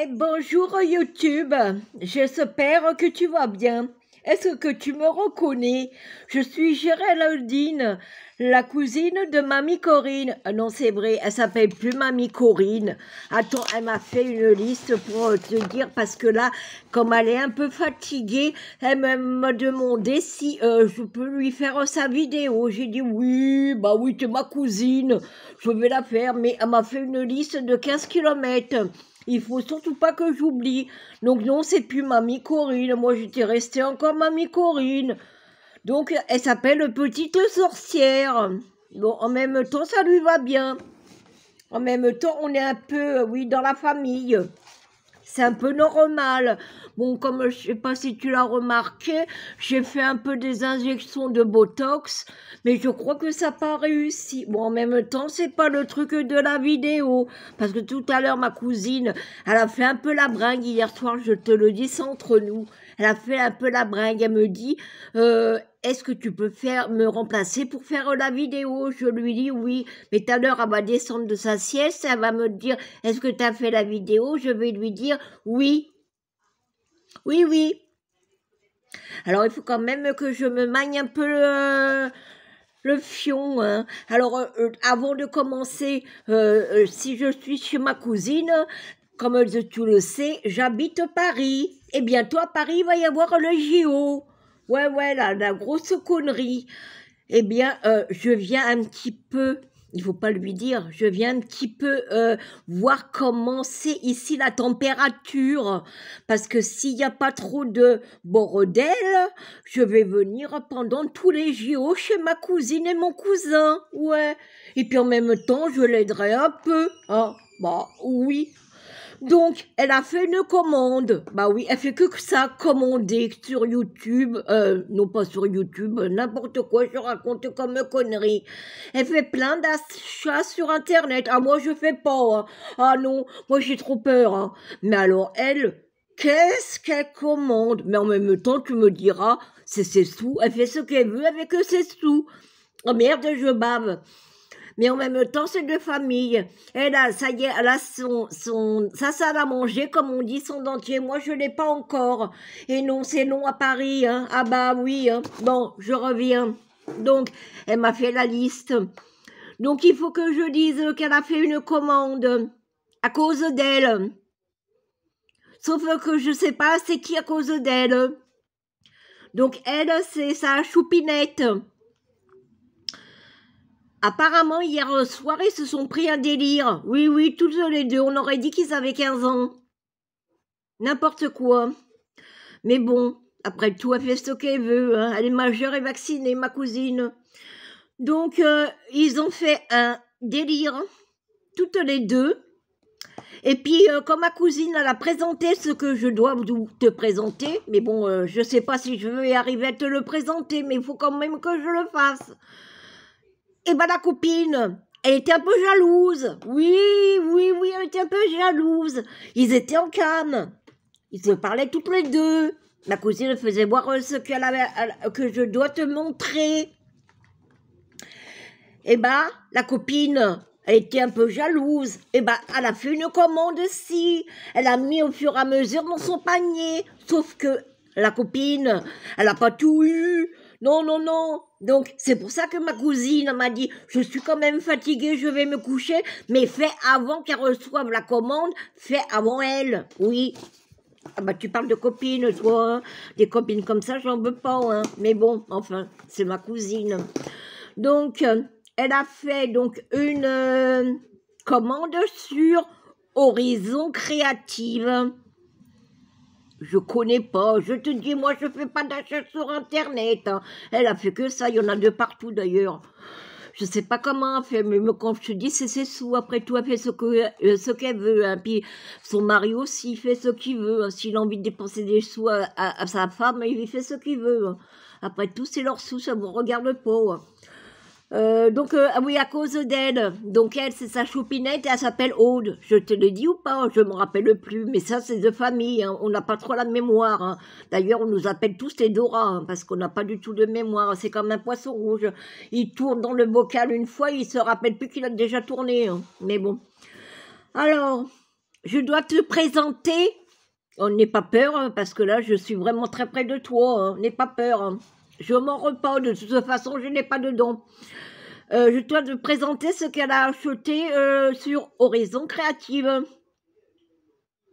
Bonjour YouTube, j'espère que tu vas bien. Est-ce que tu me reconnais? Je suis Géraldine, la cousine de Mamie Corinne. Ah non, c'est vrai, elle s'appelle plus Mamie Corinne. Attends, elle m'a fait une liste pour te dire, parce que là, comme elle est un peu fatiguée, elle m'a demandé si je peux lui faire sa vidéo. J'ai dit oui, bah oui, t'es ma cousine, je vais la faire, mais elle m'a fait une liste de 15 kilomètres. Il faut surtout pas que j'oublie. Donc non, c'est plus Mamie Corinne. Moi, j'étais restée encore Mamie Corinne. Donc, elle s'appelle Petite Sorcière. Bon, en même temps, ça lui va bien. En même temps, on est un peu, oui, dans la famille. C'est un peu normal. Bon, comme je sais pas si tu l'as remarqué, j'ai fait un peu des injections de Botox, mais je crois que ça n'a pas réussi. Bon, en même temps, c'est pas le truc de la vidéo, parce que tout à l'heure, ma cousine, elle a fait un peu la bringue hier soir, je te le dis, c'est entre nous. Elle a fait un peu la bringue, elle me dit, est-ce que tu peux me remplacer pour faire la vidéo? Je lui dis oui, mais tout à l'heure, elle va descendre de sa sieste, elle va me dire, est-ce que tu as fait la vidéo? Je vais lui dire oui. Oui, oui. Alors, il faut quand même que je me magne un peu le fion. Hein. Alors, avant de commencer, si je suis chez ma cousine, comme tu le sais, j'habite Paris. Et bientôt à Paris, il va y avoir le JO. Ouais, la grosse connerie. Eh bien, je viens un petit peu, il faut pas lui dire, je viens un petit peu voir comment c'est ici la température, parce que s'il n'y a pas trop de bordel, je vais venir pendant tous les JO chez ma cousine et mon cousin, ouais. Et puis en même temps, je l'aiderai un peu, hein. Bah oui. Donc, elle a fait une commande. Bah oui, elle fait que ça, commander sur YouTube. Non, pas sur YouTube, n'importe quoi, je raconte comme connerie. Elle fait plein d'achats sur Internet. Ah, moi, je fais pas. Hein. Ah non, moi, j'ai trop peur. Hein. Mais alors, elle, qu'est-ce qu'elle commande? Mais en même temps, tu me diras, c'est ses sous. Elle fait ce qu'elle veut avec ses sous. Oh merde, je bave. Mais en même temps, c'est de famille. Elle a, ça y est, elle a sa salle à manger, comme on dit, son dentier. Moi, je l'ai pas encore. Et non, c'est non à Paris, hein. Ah bah oui, hein. Bon, je reviens. Donc, elle m'a fait la liste. Donc, il faut que je dise qu'elle a fait une commande à cause d'elle. Sauf que je sais pas c'est qui à cause d'elle. Donc, elle, c'est sa choupinette. Apparemment, hier soir, ils se sont pris un délire. Oui, tous les deux. On aurait dit qu'ils avaient 15 ans. N'importe quoi. Mais bon, après tout, elle fait ce qu'elle veut. Hein. Elle est majeure et vaccinée, ma cousine. Donc, ils ont fait un délire, toutes les deux. Et puis, comme ma cousine, elle a présenté ce que je dois te présenter. Mais bon, je sais pas si je vais arriver à te le présenter, mais il faut quand même que je le fasse. Et ben la copine, elle était un peu jalouse. Oui, elle était un peu jalouse. Ils étaient en cam. Ils se parlaient toutes les deux. Ma cousine faisait voir ce qu'elle avait, que je dois te montrer. Et ben, la copine, elle était un peu jalouse. Et ben, elle a fait une commande aussi. Elle a mis au fur et à mesure dans son panier. Sauf que la copine, elle n'a pas tout eu. Non. Donc, c'est pour ça que ma cousine m'a dit, je suis quand même fatiguée, je vais me coucher, mais fais avant qu'elle reçoive la commande, fais avant elle. Oui. Ah bah, tu parles de copines, toi. Hein. Des copines comme ça, j'en veux pas. Hein. Mais bon, enfin, c'est ma cousine. Donc, elle a fait donc une commande sur Horizon Créative. Je connais pas, je te dis, moi je fais pas d'achat sur Internet. Hein. Elle a fait que ça, il y en a de partout d'ailleurs. Je sais pas comment elle fait, mais quand je te dis, c'est ses sous. Après tout, elle fait ce qu'elle veut. Hein. Puis son mari aussi, il fait ce qu'il veut. Hein. S'il a envie de dépenser des sous à sa femme, il fait ce qu'il veut. Hein. Après tout, c'est leurs sous, ça vous regarde pas. Hein. Ah oui, à cause d'elle. Donc elle, c'est sa choupinette et elle s'appelle Aude. Je te le dis ou pas, je me rappelle plus. Mais ça, c'est de famille. Hein. On n'a pas trop la mémoire. Hein. D'ailleurs, on nous appelle tous les Dora hein, parce qu'on n'a pas du tout de mémoire. C'est comme un poisson rouge. Il tourne dans le bocal une fois, il se rappelle plus qu'il a déjà tourné. Hein. Mais bon. Alors, je dois te présenter. Oh, n'aie pas peur, hein, parce que là, je suis vraiment très près de toi. Hein. N'aie pas peur. Hein. Je m'en repars. De toute façon, je n'ai pas de dons. Je dois te présenter ce qu'elle a acheté sur Horizon Créative.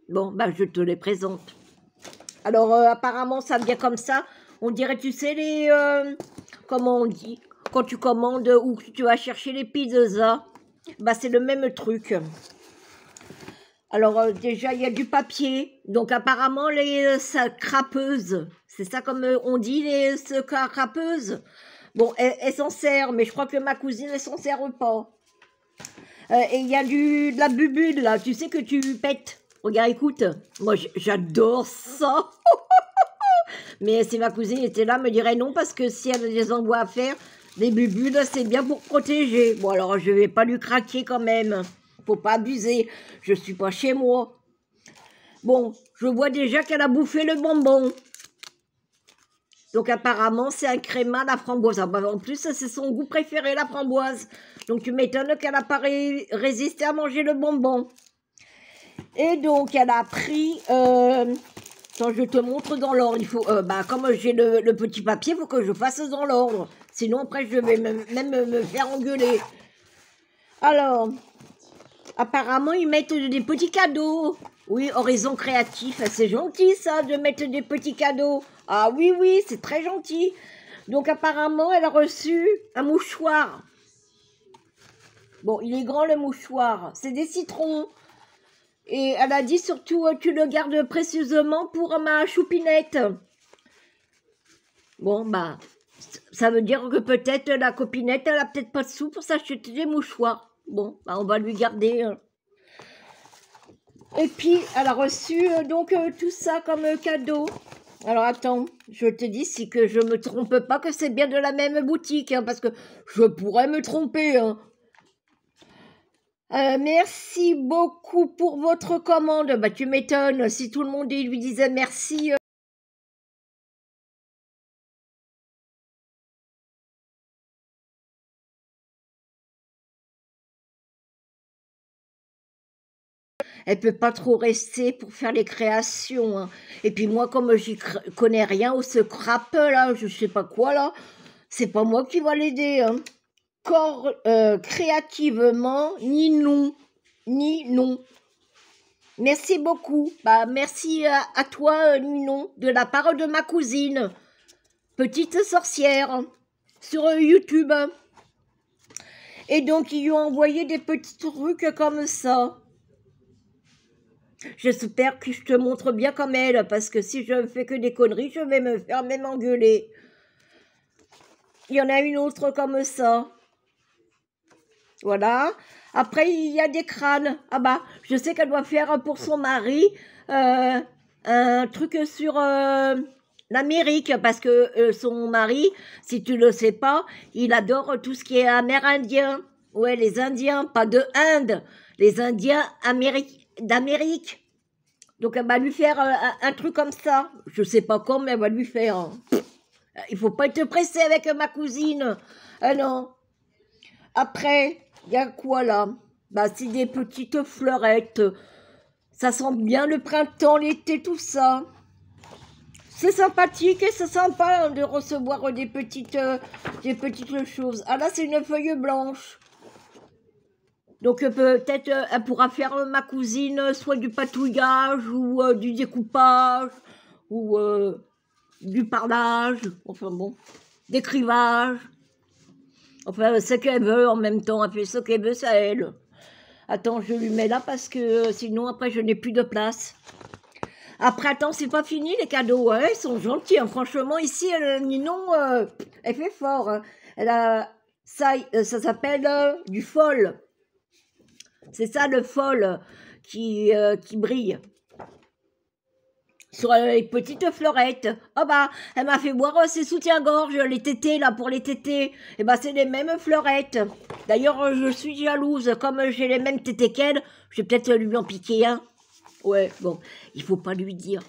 Bon, bah, je te les présente. Alors, apparemment, ça vient comme ça. On dirait, tu sais, les... comment on dit? Quand tu commandes ou que tu vas chercher les pizzas, bah, c'est le même truc. Alors, déjà, il y a du papier. Donc, apparemment, les crapeuses. C'est ça comme on dit, les crapeuses. Bon, elle s'en sert, mais je crois que ma cousine, elle s'en sert pas. Et il y a de la bubule, là. Tu sais que tu pètes. Regarde, écoute. Moi, j'adore ça. Mais si ma cousine était là, elle me dirait non, parce que si elle a des envois à faire, des bubules, c'est bien pour protéger. Bon, alors, je vais pas lui craquer quand même. Faut pas abuser. Je suis pas chez moi. Bon, je vois déjà qu'elle a bouffé le bonbon. Donc, apparemment, c'est un créma à la framboise. Ah, bah, en plus, c'est son goût préféré, la framboise. Donc, tu m'étonnes qu'elle n'a pas résisté à manger le bonbon. Et donc, elle a pris... Attends, je te montre dans l'ordre. Il faut, bah, comme j'ai le petit papier, il faut que je fasse dans l'ordre. Sinon, après, je vais même me faire engueuler. Alors, apparemment, ils mettent des petits cadeaux. Oui, Horizon Créatif. C'est gentil, ça, de mettre des petits cadeaux. Ah oui, oui, c'est très gentil. Donc, apparemment, elle a reçu un mouchoir. Bon, il est grand, le mouchoir. C'est des citrons. Et elle a dit surtout, tu le gardes précieusement pour ma choupinette. Bon, bah, ça veut dire que peut-être la copinette, elle a peut-être pas de sous pour s'acheter des mouchoirs. Bon, bah, on va lui garder. Et puis, elle a reçu donc tout ça comme cadeau. Alors, attends, je te dis si que je me trompe pas que c'est bien de la même boutique, hein, parce que je pourrais me tromper, hein. Merci beaucoup pour votre commande. Bah, tu m'étonnes, si tout le monde lui disait merci. Elle peut pas trop rester pour faire les créations. Hein. Et puis moi, comme j'y connais rien au scrap, là, je sais pas quoi, là, c'est pas moi qui va l'aider. Hein. Créativement, ni non. Ni non. Merci beaucoup. Bah, merci à toi, Ninon, de la part de ma cousine, petite sorcière, sur YouTube. Et donc, ils lui ont envoyé des petits trucs comme ça. J'espère que je te montre bien comme elle, parce que si je fais que des conneries, je vais me faire même engueuler. Il y en a une autre comme ça. Voilà. Après, il y a des crânes. Ah bah, je sais qu'elle doit faire pour son mari un truc sur l'Amérique, parce que son mari, si tu le sais pas, il adore tout ce qui est amérindien. Ouais, les Indiens, pas de Inde, les Indiens d'Amérique. Donc, elle va lui faire un truc comme ça. Je sais pas quand, mais elle va lui faire. Hein. Il faut pas être pressé avec ma cousine. Ah non. Après, il y a quoi là? Bah, c'est des petites fleurettes. Ça sent bien le printemps, l'été, tout ça. C'est sympathique et c'est sympa de recevoir des petites choses. Ah là, c'est une feuille blanche. Donc peut-être elle pourra faire ma cousine soit du patouillage ou du découpage ou du parlage. Enfin bon, d'écrivage. Enfin, ce qu'elle veut en même temps. Elle fait ce qu'elle veut, ça elle. Attends, je lui mets là parce que sinon après je n'ai plus de place. Après, attends, c'est pas fini les cadeaux. Hein, ils sont gentils. Hein. Franchement, ici, Ninon, elle fait fort. Hein. Elle a ça s'appelle du fol. C'est ça le fol qui brille. Sur les petites fleurettes. Ah bah, elle m'a fait boire ses soutiens-gorge, les tétés là pour les tétés. Et bah c'est les mêmes fleurettes. D'ailleurs, je suis jalouse. Comme j'ai les mêmes tétés qu'elle, je vais peut-être lui en piquer un. Ouais, bon, il faut pas lui dire.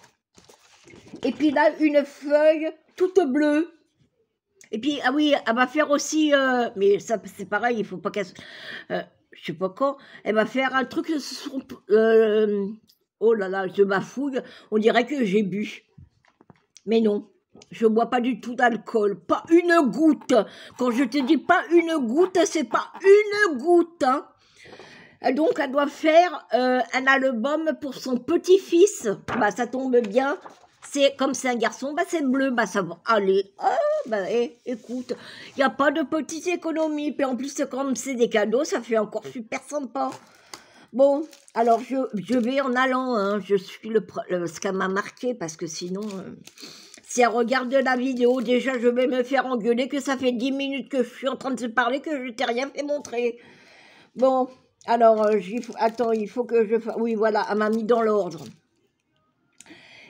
Et puis là, une feuille toute bleue. Et puis, ah oui, elle va faire aussi, mais ça c'est pareil, il faut pas qu'elle... je sais pas quand, elle va faire un truc sur... oh là là, je bafouille, on dirait que j'ai bu. Mais non, je bois pas du tout d'alcool, pas une goutte. Quand je te dis pas une goutte, c'est pas une goutte, hein. Donc, elle doit faire un album pour son petit-fils. Bah, ça tombe bien. C'est comme c'est un garçon, bah, c'est bleu. Bah, ça va aller. Ah, bah, écoute, il n'y a pas de petites économies. Puis en plus, comme c'est des cadeaux, ça fait encore super sympa. Bon, alors, je vais en allant. Hein, je suis ce qu'elle m'a marqué parce que sinon... si elle regarde la vidéo, déjà, je vais me faire engueuler que ça fait 10 minutes que je suis en train de se parler, que je t'ai rien fait montrer. Bon... alors, attends, il faut que je fasse... oui, voilà, elle m'a mis dans l'ordre.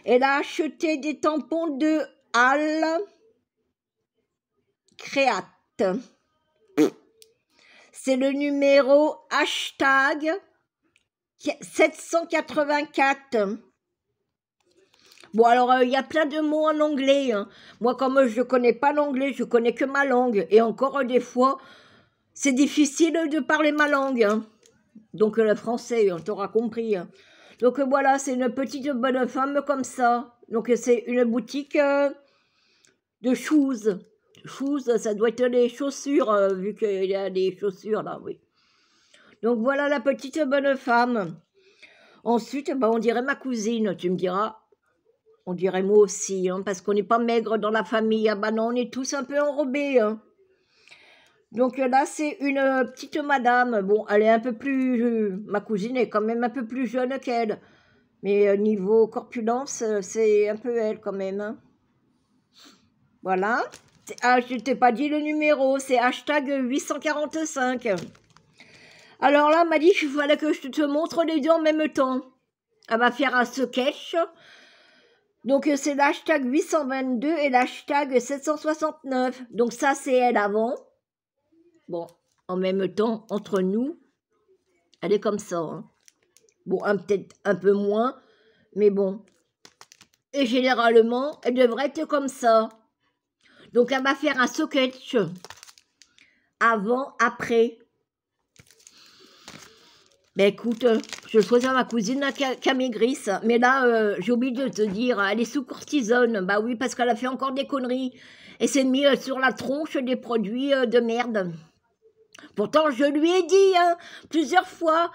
Elle a acheté des tampons de Al Créate. C'est le numéro hashtag 784. Bon, alors, il y a plein de mots en anglais. Hein. Moi, comme je ne connais pas l'anglais, je connais que ma langue. Et encore des fois, c'est difficile de parler ma langue. Hein. Donc le français, on t'aura compris. Hein. Donc voilà, c'est une petite bonne femme comme ça. Donc c'est une boutique de shoes. Shoes, ça doit être les chaussures, vu qu'il y a des chaussures là, oui. Donc voilà la petite bonne femme. Ensuite, bah, on dirait ma cousine, tu me diras. On dirait moi aussi, hein, parce qu'on n'est pas maigre dans la famille. Ah bah non, on est tous un peu enrobés. Hein. Donc là, c'est une petite madame. Bon, elle est un peu plus... ma cousine est quand même un peu plus jeune qu'elle. Mais niveau corpulence, c'est un peu elle quand même. Hein. Voilà. Ah, je ne t'ai pas dit le numéro. C'est hashtag 845. Alors là, elle m'a dit qu'il fallait que je te montre les deux en même temps. Elle va faire un sketch. Donc c'est l'hashtag 822 et l'hashtag 769. Donc ça, c'est elle avant. Bon, en même temps, entre nous, elle est comme ça. Hein. Bon, peut-être un peu moins, mais bon. Et généralement, elle devrait être comme ça. Donc, elle va faire un sketch. Avant, après. Ben écoute, je souhaite à ma cousine qu'elle maigrisse. Mais là, j'ai oublié de te dire, elle est sous cortisone. Bah oui, parce qu'elle a fait encore des conneries. Et s'est mis sur la tronche des produits de merde. Pourtant, je lui ai dit hein, plusieurs fois,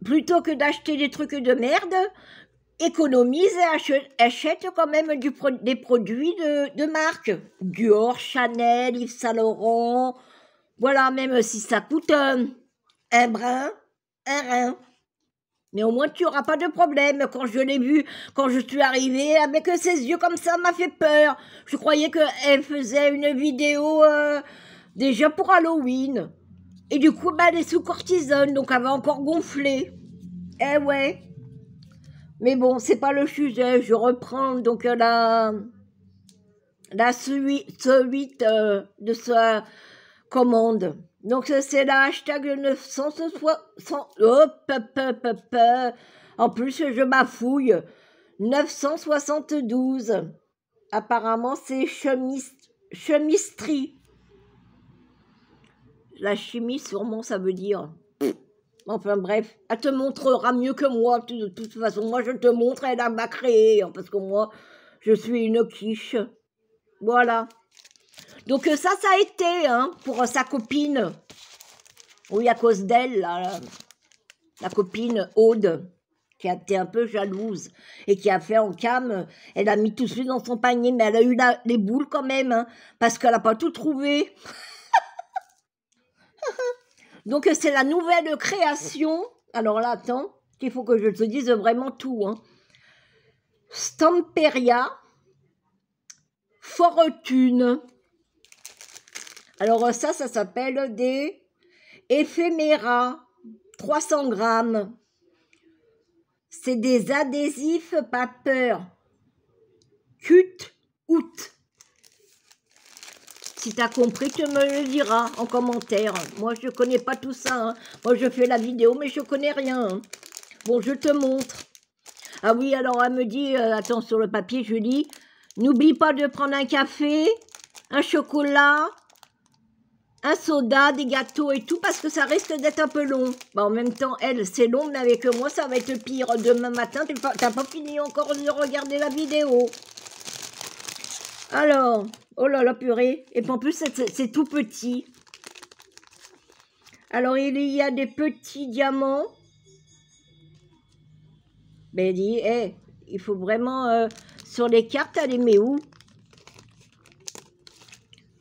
plutôt que d'acheter des trucs de merde, économise et achète quand même des produits de marque. Dior, Chanel, Yves Saint Laurent, voilà, même si ça coûte un brin, un rein. Mais au moins, tu n'auras pas de problème. Quand je l'ai vu, quand je suis arrivée, avec ses yeux comme ça, m'a fait peur. Je croyais qu'elle faisait une vidéo déjà pour Halloween. Et du coup, bah, elle est sous cortisone, donc elle va encore gonfler. Eh ouais. Mais bon, c'est pas le sujet. Je reprends donc la suite de sa commande. Donc c'est la hashtag 960. En plus, je bafouille. 972. Apparemment, c'est chemisterie. La chimie, sûrement, ça veut dire. Enfin bref, elle te montrera mieux que moi. De toute façon, moi, je te montre, elle m'a créé. Hein, parce que moi, je suis une quiche. Voilà. Donc ça a été hein, pour sa copine. Oui, à cause d'elle, la copine Aude, qui a été un peu jalouse et qui a fait en cam. Elle a mis tout de suite dans son panier, mais elle a eu les boules quand même, hein, parce qu'elle n'a pas tout trouvé. Donc, c'est la nouvelle création. Alors là, attends, il faut que je te dise vraiment tout. Hein. Stamperia Fortune. Alors ça s'appelle des éphéméras. 300 grammes. C'est des adhésifs paper. Cut-out. Si tu as compris, tu me le diras en commentaire. Moi, je ne connais pas tout ça. Hein. Moi, je fais la vidéo, mais je ne connais rien. Hein. Bon, je te montre. Ah oui, alors elle me dit, attends, sur le papier, je lis, n'oublie pas de prendre un café, un chocolat un soda, des gâteaux et tout, parce que ça risque d'être un peu long. Bah, en même temps, elle, c'est long, mais avec moi, ça va être pire. Demain matin, t'as pas fini encore de regarder la vidéo. Alors, oh là là, purée. Et puis en plus, c'est tout petit. Alors, il y a des petits diamants. Ben, dis, hey, il faut vraiment... sur les cartes, elle les met où?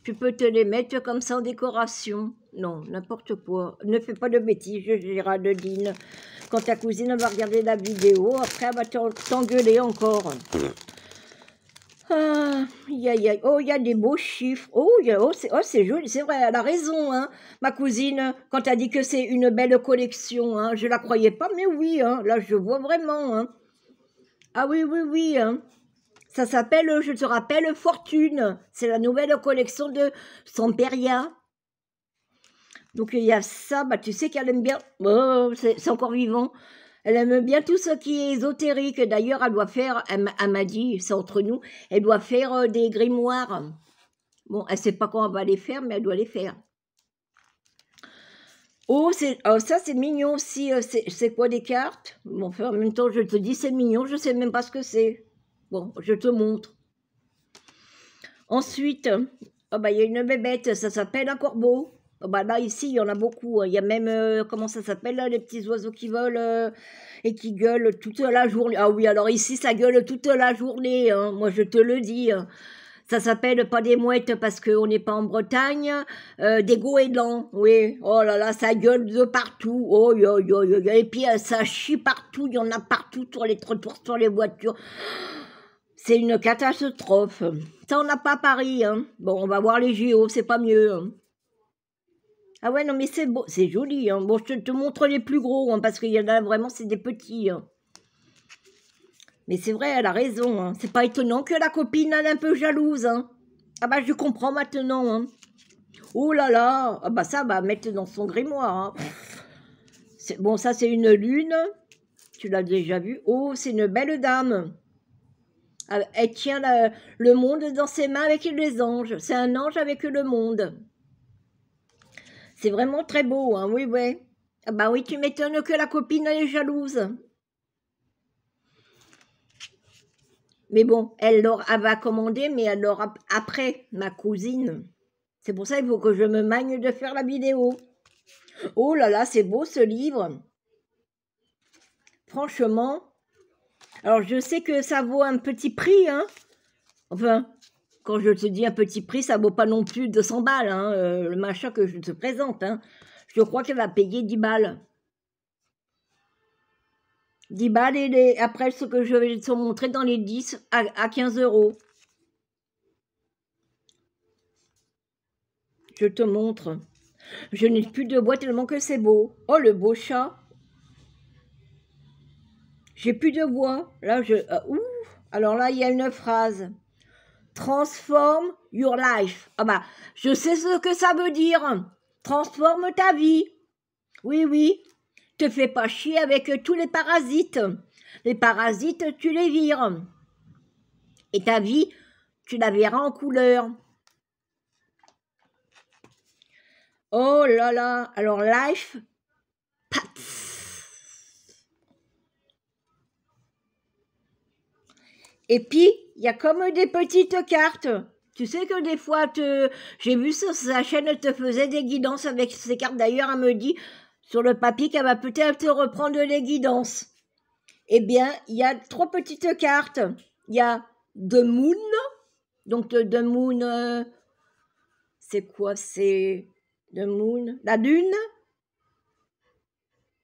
Tu peux te les mettre comme ça en décoration. Non, n'importe quoi. Ne fais pas de bêtises, Géraldine. Quand ta cousine va regarder la vidéo, après elle va t'engueuler encore. Ah, oh, il y a des beaux chiffres. Oh, c'est joli, c'est vrai, elle a raison, hein, ma cousine, quand elle dit que c'est une belle collection. Hein, je la croyais pas, mais oui, hein, là je vois vraiment. Hein. Ah oui, oui, oui. Hein. Ça s'appelle, je te rappelle, Fortune. C'est la nouvelle collection de Samperia. Donc il y a ça, bah, tu sais qu'elle aime bien. Oh, c'est encore vivant. Elle aime bien tout ce qui est ésotérique. D'ailleurs, elle doit faire, elle m'a dit, c'est entre nous, elle doit faire des grimoires. Bon, elle ne sait pas comment elle va les faire, mais elle doit les faire. Oh, ça c'est mignon aussi. C'est quoi des cartes? Bon, enfin, en même temps, je te dis c'est mignon, je ne sais même pas ce que c'est. Bon, je te montre. Ensuite, oh bah, il y a une bébête, ça s'appelle un corbeau. Oh bah, là, ici, il y en a beaucoup. Il y a même, comment ça s'appelle, les petits oiseaux qui volent et qui gueulent toute la journée. Ah oui, alors ici, ça gueule toute la journée. Hein. Moi, je te le dis. Hein. Ça s'appelle pas des mouettes parce qu'on n'est pas en Bretagne. Des goélands, oui. Oh là là, ça gueule de partout. Oh, yo, yo, yo, yo. Et puis, ça chie partout. Il y en a partout sur les trottoirs, sur les voitures. C'est une catastrophe. Ça, on n'a pas à Paris. Hein. Bon, on va voir les JO, c'est pas mieux. Hein. Ah ouais, non, mais c'est beau, c'est joli. Hein. Bon, je te montre les plus gros, hein, parce qu'il y en a vraiment, c'est des petits. Hein. Mais c'est vrai, elle a raison. Hein. C'est pas étonnant que la copine elle est un peu jalouse. Hein. Ah bah, je comprends maintenant. Hein. Oh là là, ah bah ça va mettre dans son grimoire. Hein. Bon, ça, c'est une lune. Tu l'as déjà vu. Oh, c'est une belle dame. Elle tient le monde dans ses mains avec les anges. C'est un ange avec le monde. C'est vraiment très beau, hein, oui, oui. Ah bah oui, tu m'étonnes que la copine elle est jalouse. Mais bon, elle va commander, mais elle l'aura après, ma cousine. C'est pour ça qu'il faut que je me magne de faire la vidéo. Oh là là, c'est beau ce livre. Franchement. Alors, je sais que ça vaut un petit prix, hein. Enfin, quand je te dis un petit prix, ça vaut pas non plus 200 balles, hein, le machin que je te présente, hein. Je crois qu'elle va payer 10 balles. 10 balles et après ce que je vais te montrer dans les 10 à 15 euros. Je te montre. Je n'ai plus de bois tellement que c'est beau. Oh, le beau chat. J'ai plus de bois. Là, alors là, il y a une phrase. Transform your life. Ah bah, je sais ce que ça veut dire. Transforme ta vie. Oui, oui. Te fais pas chier avec tous les parasites. Les parasites, tu les vires. Et ta vie, tu la verras en couleur. Oh là là. Alors, life, pats. Et puis, il y a comme des petites cartes. Tu sais que des fois, j'ai vu sur sa chaîne, elle te faisait des guidances avec ces cartes. D'ailleurs, elle me dit sur le papier qu'elle va peut-être te reprendre les guidances. Eh bien, il y a 3 petites cartes. Il y a The Moon. Donc, The Moon, c'est quoi? C'est The Moon. La lune?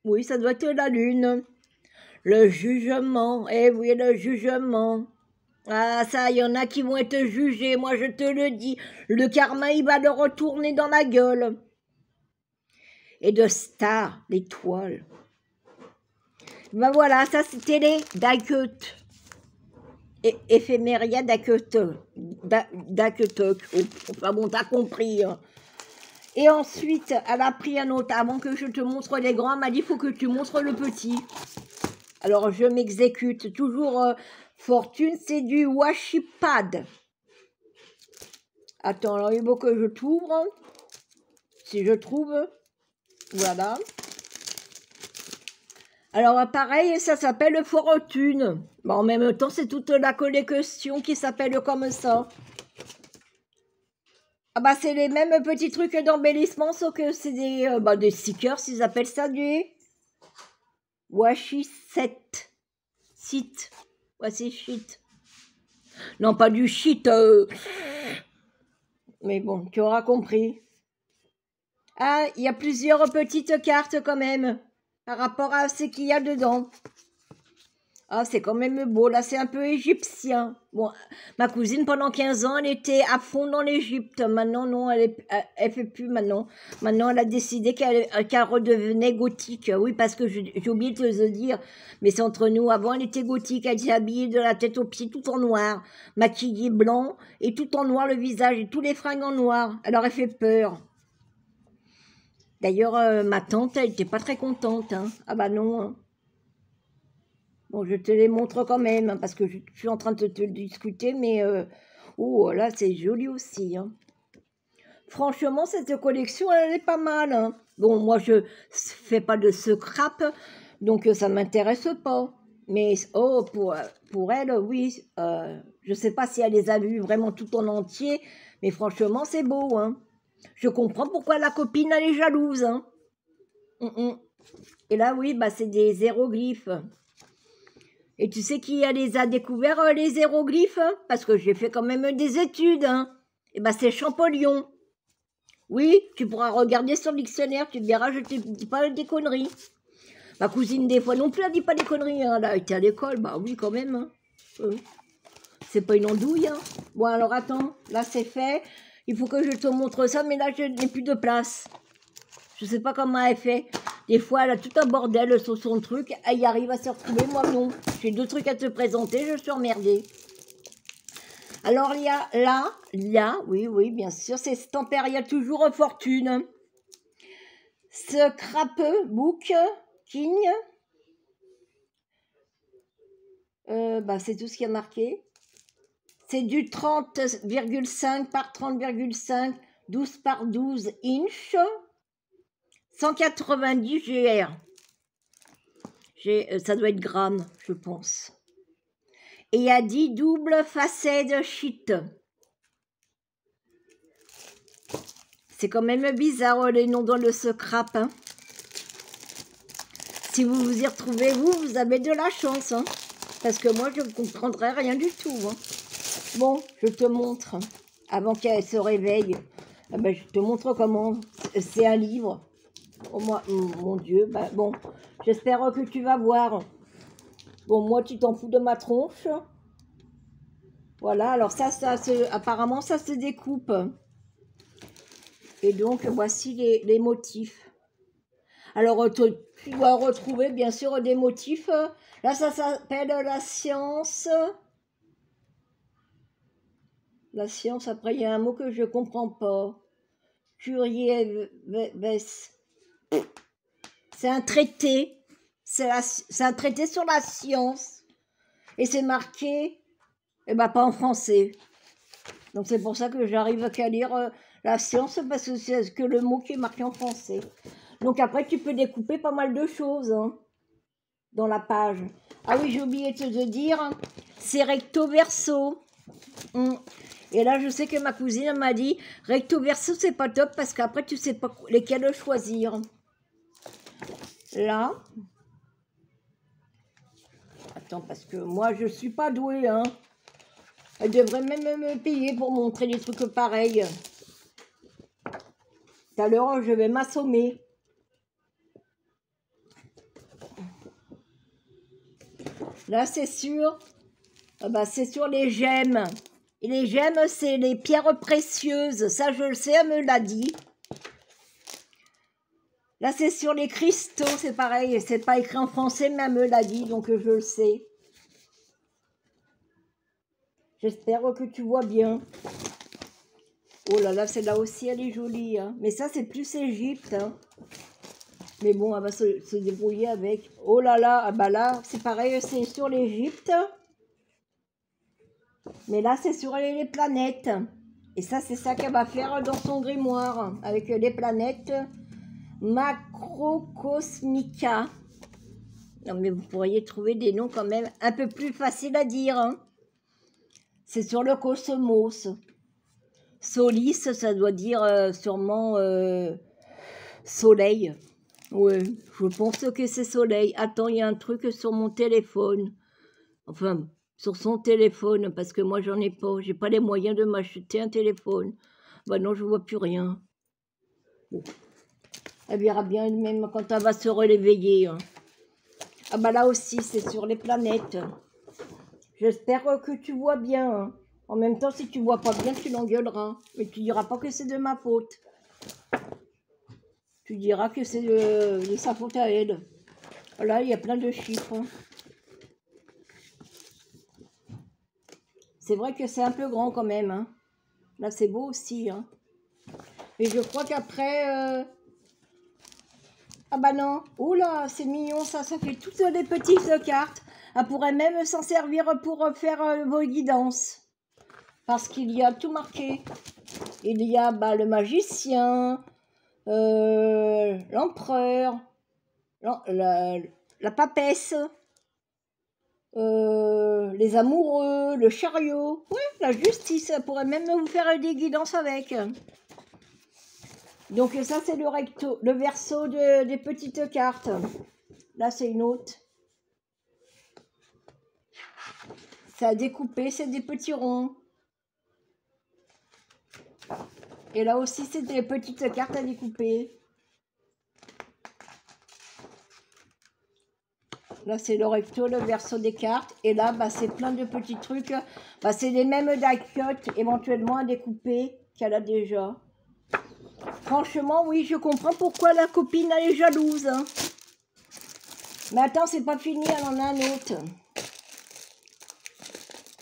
Oui, ça doit être la lune. Le jugement. Eh oui, le jugement. Ah, ça, il y en a qui vont être jugés, moi je te le dis. Le karma, il va leur retourner dans la gueule. Et de star, l'étoile. Ben voilà, ça c'était les Dakeut. Éphéméria Dakeut. Enfin bon, t'as compris. Hein. Et ensuite, elle a pris un autre. Avant que je te montre les grands, elle m'a dit, il faut que tu montres le petit. Alors, je m'exécute. Toujours... Fortune, c'est du washi-pad. Attends, alors il faut que je t'ouvre. si je trouve. Voilà. Alors, pareil, ça s'appelle fortune. Bon, en même temps, c'est toute la collection qui s'appelle comme ça. Ah bah, c'est les mêmes petits trucs d'embellissement, sauf que c'est des stickers, ils appellent ça du washi set. Sit. Ouais, c'est shit. Non, pas du shit. Mais bon, tu auras compris. Ah, il y a plusieurs petites cartes quand même, par rapport à ce qu'il y a dedans. Ah, c'est quand même beau, là, c'est un peu égyptien. Bon, ma cousine, pendant 15 ans, elle était à fond dans l'Égypte. Maintenant, non, elle fait plus maintenant. Maintenant, elle a décidé qu'elle redevenait gothique. Oui, parce que j'ai oublié de te le dire, mais c'est entre nous. Avant, elle était gothique, elle était habillée de la tête aux pieds tout en noir, maquillée blanc, et tout en noir le visage, et tous les fringues en noir. Alors, elle fait peur. D'ailleurs, ma tante, elle était pas très contente. Hein. Ah bah non, hein. Bon, je te les montre quand même, hein, parce que je suis en train de te discuter, mais oh là, c'est joli aussi. Hein. Franchement, cette collection, elle est pas mal. Hein. Bon, moi, je fais pas de scrap, donc ça m'intéresse pas. Mais oh, pour elle, oui. Je sais pas si elle les a vues vraiment tout en entier, mais franchement, c'est beau. Hein. Je comprends pourquoi la copine, elle est jalouse. Hein. Et là, oui, bah, c'est des hiéroglyphes. Et tu sais qui les a découverts, les hiéroglyphes? Parce que j'ai fait quand même des études. Hein. Et ben c'est Champollion. Oui, tu pourras regarder sur le dictionnaire, tu verras, je te dis pas des conneries. Ma cousine, des fois non plus, elle dit pas des conneries. Hein. Elle a été à l'école, bah oui, quand même. Hein. C'est pas une andouille. Hein. Bon, alors attends, là c'est fait. Il faut que je te montre ça, mais là je n'ai plus de place. Je sais pas comment elle fait. Des fois, elle a tout un bordel sur son truc. Elle y arrive à se retrouver. Moi, non. J'ai 2 trucs à te présenter. Je suis emmerdée. Alors, il y a là, oui, bien sûr, c'est Stamperia, toujours fortune. Scrapbook King. Bah, c'est tout ce qui a marqué. C'est du 30,5 par 30,5, 12 par 12 inch. 190 GR. Ça doit être grammes, je pense. Et il y a 10 doubles facettes sheet. C'est quand même bizarre les noms dans le scrap. Hein. Si vous vous y retrouvez, vous avez de la chance. Hein. Parce que moi, je ne comprendrai rien du tout. Hein. Bon, je te montre. Avant qu'elle se réveille, ben, je te montre comment. C'est un livre. Oh, mon Dieu, ben, bon, j'espère que tu vas voir. Bon, moi, tu t'en fous de ma tronche. Voilà, alors apparemment, ça se découpe. Et donc, voici les motifs. Alors, tu dois retrouver, bien sûr, des motifs. Là, ça s'appelle la science. La science, après, il y a un mot que je ne comprends pas. Curieux. C'est un traité. C'est un traité sur la science. Et c'est marqué, eh ben, pas en français. Donc, c'est pour ça que j'arrive qu'à lire la science, parce que c'est que le mot qui est marqué en français. Donc, après, tu peux découper pas mal de choses hein, dans la page. Ah oui, j'ai oublié de te dire, c'est recto verso. Et là, je sais que ma cousine m'a dit, recto verso, c'est pas top, parce qu'après, tu sais pas lesquels choisir. Là. Attends, parce que moi, je suis pas douée, hein. Elle devrait même me payer pour montrer des trucs pareils. Tout à l'heure, je vais m'assommer. Là, c'est sûr. Bah, c'est sur les gemmes. Et les gemmes, c'est les pierres précieuses. Ça, je le sais, elle me l'a dit. Là, c'est sur les cristaux, c'est pareil. C'est pas écrit en français, mais elle me l'a dit, donc je le sais. J'espère que tu vois bien. Oh là là, celle-là aussi, elle est jolie. Hein. Mais ça, c'est plus Égypte. Hein. Mais bon, elle va se débrouiller avec. Oh là là, ah bah là, c'est pareil, c'est sur l'Égypte. Mais là, c'est sur les planètes. Et ça, c'est ça qu'elle va faire dans son grimoire, avec les planètes Macrocosmica. Non, mais vous pourriez trouver des noms quand même un peu plus faciles à dire. Hein. C'est sur le cosmos. Solis, ça doit dire sûrement soleil. Ouais, je pense que c'est soleil. Attends, il y a un truc sur mon téléphone. Enfin, sur son téléphone, parce que moi, j'en ai pas. J'ai pas les moyens de m'acheter un téléphone. Bah non, je vois plus rien. Bon. Elle verra bien elle-même quand elle va se réveiller. Hein. Ah bah là aussi, c'est sur les planètes. J'espère que tu vois bien. Hein. En même temps, si tu vois pas bien, tu l'engueuleras. Mais tu diras pas que c'est de ma faute. Tu diras que c'est de sa faute à elle. Là, il y a plein de chiffres. Hein. C'est vrai que c'est un peu grand quand même. Hein. Là, c'est beau aussi. Hein. Et je crois qu'après... Ah bah non. Oula, c'est mignon ça. Ça fait toutes les petites cartes. Elle pourrait même s'en servir pour faire vos guidances. Parce qu'il y a tout marqué. Il y a le magicien, l'empereur, la papesse, les amoureux, le chariot. Ouais, la justice, ça pourrait même vous faire des guidances avec. Donc ça, c'est le verso des petites cartes. Là, c'est une autre. Ça a découpé, c'est des petits ronds. Et là aussi, c'est des petites cartes à découper. Là, c'est le recto, le verso des cartes. Et là, c'est plein de petits trucs. C'est les mêmes die-cut, éventuellement à découper qu'elle a déjà. Franchement, oui, je comprends pourquoi la copine, elle est jalouse. Hein. Mais attends, c'est pas fini, elle en a un autre.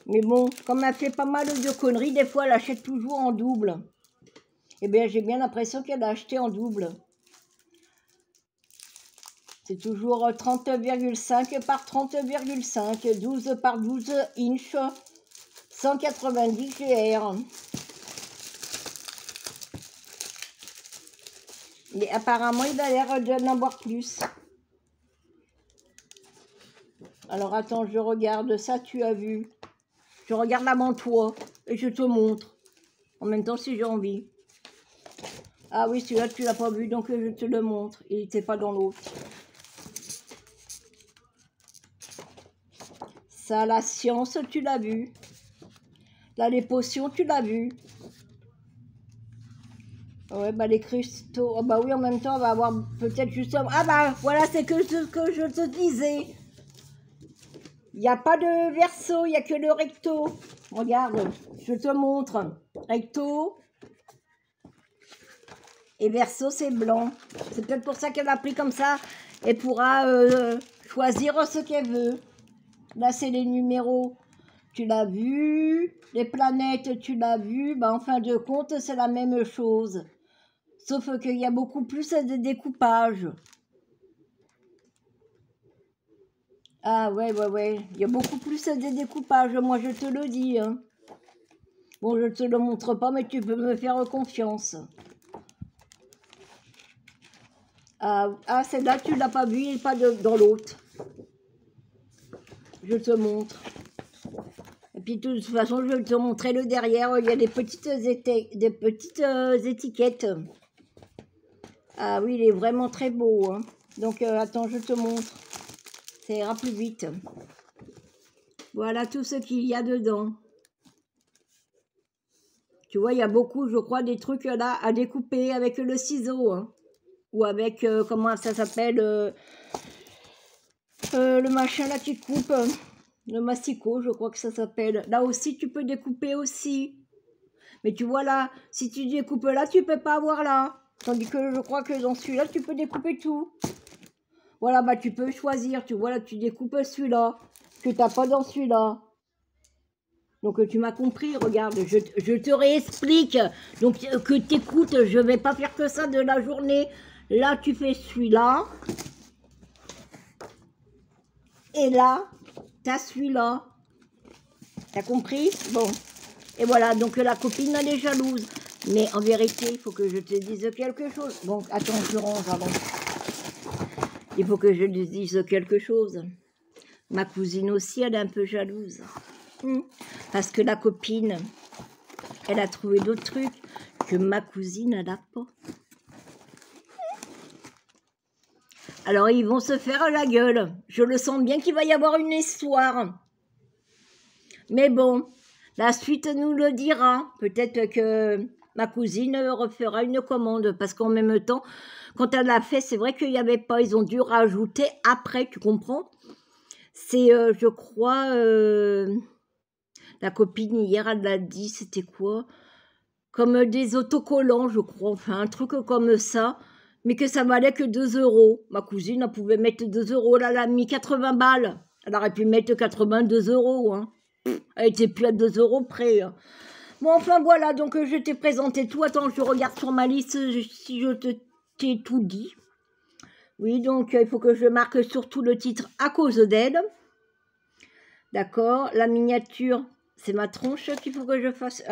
Mais bon, comme elle fait pas mal de conneries, des fois, elle achète toujours en double. Eh bien, j'ai bien l'impression qu'elle a acheté en double. C'est toujours 30,5 par 30,5, 12 par 12 inch, 190 GR. Mais apparemment, il a l'air d'en avoir plus. Alors, attends, je regarde ça, tu as vu. Je regarde avant toi et je te montre. En même temps, si j'ai envie. Ah oui, celui-là, tu l'as pas vu, donc je te le montre. Il n'était pas dans l'autre. Ça, la science, tu l'as vu. Là, les potions, tu l'as vu. Ouais, les cristaux. Oh, oui, en même temps, on va avoir peut-être justement... Ah voilà, c'est ce que je te disais. Il n'y a pas de verso, il n'y a que le recto. Regarde, je te montre. Recto. Et verso, c'est blanc. C'est peut-être pour ça qu'elle a pris comme ça. Elle pourra choisir ce qu'elle veut. Là, c'est les numéros. Tu l'as vu. Les planètes, tu l'as vu. En fin de compte, c'est la même chose. Sauf qu'il y a beaucoup plus de découpage. Ah ouais. Il y a beaucoup plus de découpage. Moi, je te le dis. Hein. Bon, je ne te le montre pas, mais tu peux me faire confiance. Ah, celle-là, tu ne l'as pas vue, il n'est pas dans l'autre. Je te montre. Et puis, de toute façon, je vais te montrer le derrière. Il y a des petites étiquettes. Ah oui, il est vraiment très beau. Hein. Donc, attends, je te montre. Ça ira plus vite. Voilà tout ce qu'il y a dedans. Tu vois, il y a beaucoup, je crois, des trucs là à découper avec le ciseau. Hein. Ou avec, comment ça s'appelle, le machin là qui coupe, le mastico, je crois que ça s'appelle. Là aussi, tu peux découper aussi. Mais tu vois là, si tu découpes là, tu peux pas avoir là. Tandis que je crois que dans celui-là, tu peux découper tout. Voilà, tu peux choisir. Tu vois là, tu découpes celui-là, que tu n'as pas dans celui-là. Donc tu m'as compris, regarde, je te réexplique. Donc que tu écoutes, je vais pas faire que ça de la journée. Là, tu fais celui-là. Et là, tu as celui-là. T'as compris? Bon. Et voilà, donc la copine, elle est jalouse. Mais en vérité, il faut que je te dise quelque chose. Bon, attends, je range avant. Il faut que je lui dise quelque chose. Ma cousine aussi, elle est un peu jalouse. Parce que la copine, elle a trouvé d'autres trucs que ma cousine, elle n'a pas. Alors, ils vont se faire la gueule. Je le sens bien qu'il va y avoir une histoire. Mais bon, la suite nous le dira. Peut-être que ma cousine refera une commande. Parce qu'en même temps, quand elle l'a fait, c'est vrai qu'il n'y avait pas. Ils ont dû rajouter après, tu comprends? C'est, je crois, la copine hier, elle l'a dit, c'était quoi? Comme des autocollants, je crois. Enfin, un truc comme ça. Mais que ça valait que 2 €. Ma cousine, elle pouvait mettre 2 €. Là, elle a mis 80 balles. Elle aurait pu mettre 82 €. Hein. Elle était plus à 2 € près. Hein. Bon, enfin, voilà. Donc, je t'ai présenté tout. Attends, je regarde sur ma liste si je t'ai tout dit. Oui, donc, il faut que je marque surtout le titre à cause d'elle. D'accord. La miniature, c'est ma tronche qu'il faut que je fasse.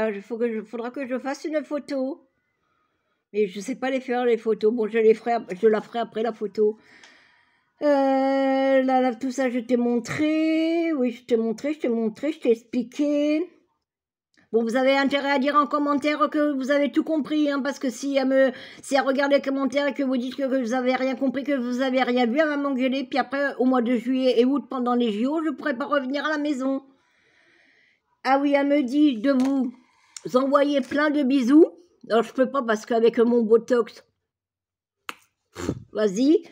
Faudra que je fasse une photo. Mais je sais pas les faire, les photos. Bon, je la ferai après la photo. Là, tout ça, je t'ai montré. Oui, je t'ai expliqué. Bon, vous avez intérêt à dire en commentaire que vous avez tout compris, hein, parce que si elle regarde les commentaires et que vous dites que vous avez rien compris, que vous avez rien vu, elle va m'engueuler. Puis après, au mois de juillet et août, pendant les JO, je pourrai pas revenir à la maison. Ah oui, elle me dit de vous envoyer plein de bisous. Alors, je peux pas parce qu'avec mon Botox, vas-y,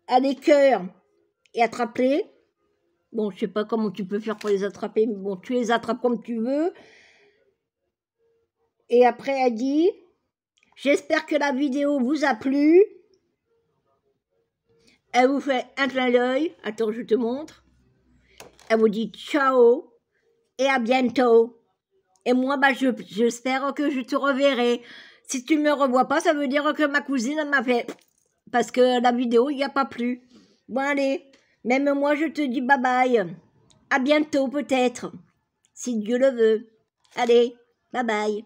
à des cœurs et attrape-les. Bon, je sais pas comment tu peux faire pour les attraper, mais bon, tu les attrapes comme tu veux. Et après, elle dit, j'espère que la vidéo vous a plu. Elle vous fait un clin d'œil. Attends, je te montre. Elle vous dit ciao et à bientôt. Et moi, bah, j'espère que je te reverrai. Si tu ne me revois pas, ça veut dire que ma cousine m'a fait... Parce que la vidéo, il n'y a pas plu. Bon, allez. Même moi, je te dis bye bye. À bientôt, peut-être. Si Dieu le veut. Allez, bye bye.